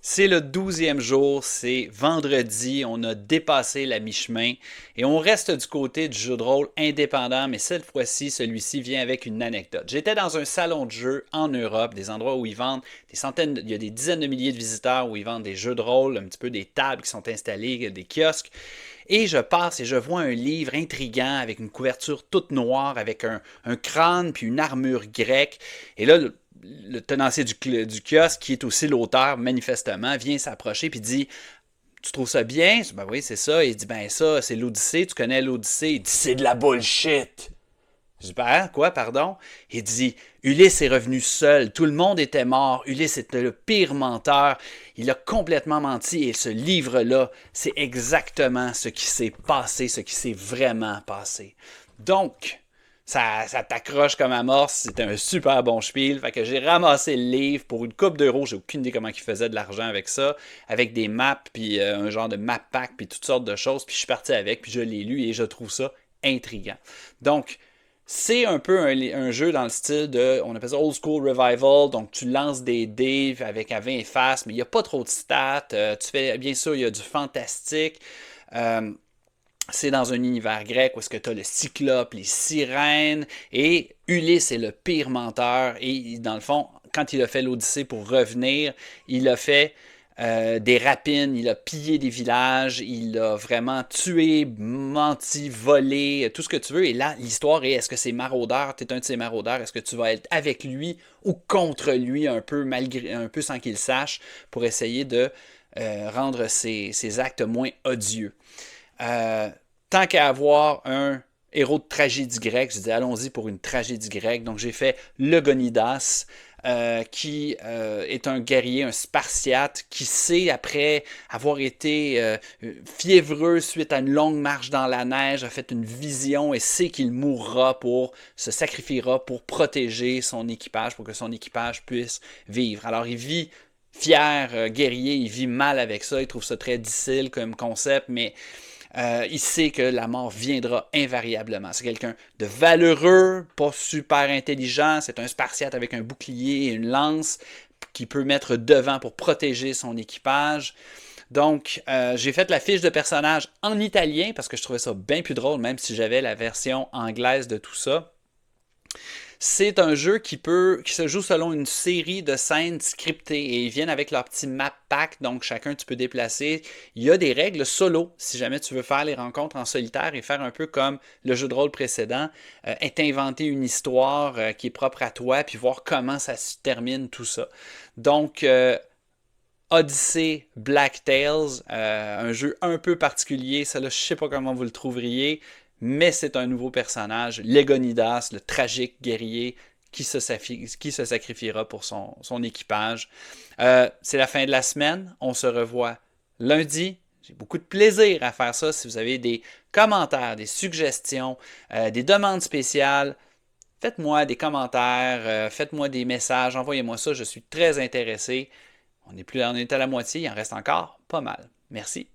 C'est le 12e jour, c'est vendredi, on a dépassé la mi-chemin et on reste du côté du jeu de rôle indépendant, mais cette fois-ci, celui-ci vient avec une anecdote. J'étais dans un salon de jeu en Europe, des endroits où ils vendent des centaines, il y a des dizaines de milliers de visiteurs où ils vendent des jeux de rôle, un petit peu des tables qui sont installées, des kiosques. Et je passe et je vois un livre intriguant avec une couverture toute noire, avec un crâne puis une armure grecque. Et là, le tenancier du kiosque, qui est aussi l'auteur, manifestement, vient s'approcher puis dit: Tu trouves ça bien? Je dis, ben oui, c'est ça. Il dit: Ben ça, c'est l'Odyssée, tu connais l'Odyssée? Il dit: C'est de la bullshit. Je dis: Ben, hein, quoi, pardon? Il dit: Ulysse est revenu seul, tout le monde était mort, Ulysse était le pire menteur, il a complètement menti et ce livre-là, c'est exactement ce qui s'est passé, ce qui s'est vraiment passé. Donc, ça t'accroche comme amorce, c'était un super bon spiel, fait que j'ai ramassé le livre pour une coupe d'euros, j'ai aucune idée comment il faisait de l'argent avec ça, avec des maps, puis un genre de map pack, puis toutes sortes de choses, puis je suis parti avec, puis je l'ai lu et je trouve ça intriguant. Donc, c'est un peu un jeu dans le style de, on appelle ça Old School Revival, donc tu lances des dés avec à 20 faces, mais il n'y a pas trop de stats. Tu fais, bien sûr, il y a du fantastique. Euh, c'est dans un univers grec où est-ce que tu as le cyclope, les sirènes, et Ulysse est le pire menteur, et dans le fond, quand il a fait l'Odyssée pour revenir, il a fait des rapines, il a pillé des villages, il a vraiment tué, menti, volé, tout ce que tu veux. Et là, l'histoire est: est-ce que c'est maraudeur, tu es un de ces maraudeurs, est-ce que tu vas être avec lui ou contre lui un peu, malgré, un peu sans qu'il sache, pour essayer de rendre ses actes moins odieux. Euh, Tant qu'à avoir un héros de tragédie grecque, je dis allons-y pour une tragédie grecque. Donc j'ai fait le Gonidas, qui est un guerrier, un spartiate, qui sait, après avoir été fiévreux suite à une longue marche dans la neige, a fait une vision et sait qu'il mourra se sacrifiera pour protéger son équipage, pour que son équipage puisse vivre. Alors il vit fier, guerrier, il vit mal avec ça, il trouve ça très difficile comme concept, mais il sait que la mort viendra invariablement. C'est quelqu'un de valeureux, pas super intelligent, c'est un spartiate avec un bouclier et une lance qui peut mettre devant pour protéger son équipage. Donc, j'ai fait la fiche de personnage en italien parce que je trouvais ça bien plus drôle, même si j'avais la version anglaise de tout ça. C'est un jeu qui se joue selon une série de scènes scriptées et ils viennent avec leur petit map pack, donc chacun tu peux déplacer. Il y a des règles solo si jamais tu veux faire les rencontres en solitaire et faire un peu comme le jeu de rôle précédent, t'inventer une histoire qui est propre à toi puis voir comment ça se termine tout ça. Donc, Odyssey Black Tales, un jeu un peu particulier, ça là je sais pas comment vous le trouveriez, mais c'est un nouveau personnage, Legonidas, le tragique guerrier qui se sacrifiera pour son équipage. C'est la fin de la semaine, on se revoit lundi. J'ai beaucoup de plaisir à faire ça. Si vous avez des commentaires, des suggestions, des demandes spéciales, faites-moi des commentaires, faites-moi des messages, envoyez-moi ça, je suis très intéressé. On est à la moitié, il en reste encore pas mal. Merci.